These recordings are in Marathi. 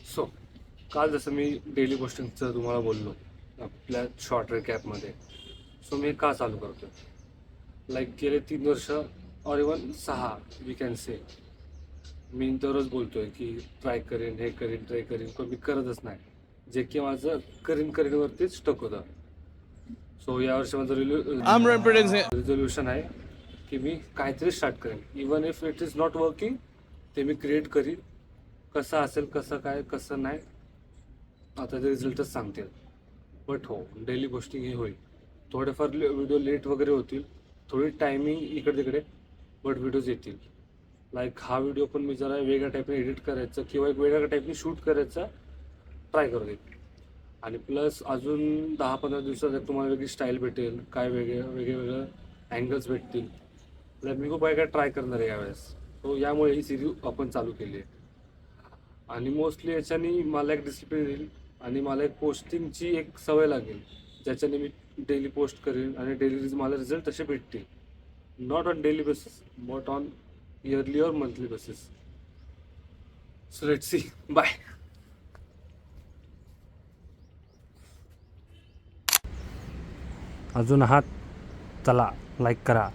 सो काल जसं मी डेली पोस्टिंगचं तुम्हाला बोललो आपल्या शॉर्ट ट्रेक ॲपमध्ये. सो मी का चालू करतो, लाईक गेले 3 वर्ष और इवन 6 वी कॅन से मी दररोज बोलतोय की ट्राय करेन, हे करीन, ट्राय करीन, पण मी करतच नाही. जे की माझं करीनवरतीच स्टक होतं. सो यावर्षी माझं रिझोल्युशन आहे की मी काहीतरी स्टार्ट करेन, even if it is not working, ते मी क्रिएट करीन. कसं असेल, कसं काय, कसं नाही, आता ते रिझल्टच सांगतील. बट हो, डेली पोस्टिंग ही होईल. थोडेफार व्हिडिओ लेट वगैरे होतील, थोडी टायमिंग इकडे तिकडे, बट व्हिडिओज येतील. लाईक हा व्हिडिओ पण मी जरा वेगळ्या टाईपने एडिट करायचं किंवा एक वेगळ्या टाईपने शूट करायचा ट्राय करू देईल. आणि प्लस अजून 10-15 दिवसात एक तुम्हाला वेगळी स्टाईल भेटेल, काय वेगवेगळं अँगल्स भेटतील. तर मी खूप काय ट्राय करणार आहे यावेळेस. तो यामुळे ही सिरीज आपण चालू केली आहे. आणि मोस्टली याच्याने मला एक डिसिप्लिन येईल आणि मला एक पोस्टिंगची एक सवय लागेल, ज्याच्याने मी डेली पोस्ट करेन आणि डेली मला रिझल्ट तसे भेटतील. Not on daily basis but on yearly और monthly basis. So let's see. Bye. अजून आहात, चला लाईक करा,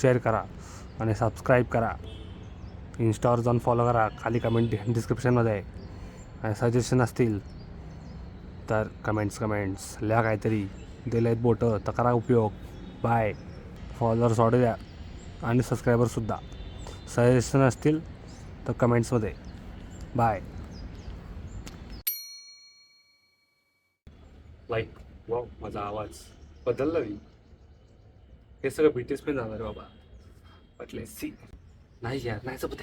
शेअर करा आणि सबस्क्राईब करा. इन्स्टावर जाऊन फॉलो करा, खाली कमेंट डिस्क्रिप्शनमध्ये आहे. आणि सजेशन असतील तर कमेंट्स लिहा, काहीतरी दिले आहेत बोटं तर करा उपयोग. बाय. फॉलोअर्स वाढू द्या आणि सबस्क्रायबरसुद्धा. सजेशन असतील तर कमेंट्समध्ये. बाय. लाईक वाव, माझा आवाज बदलला मी. हे सगळं BTS पण जाणार बाबा. म्हटले सी नाही यार, नाही जमत.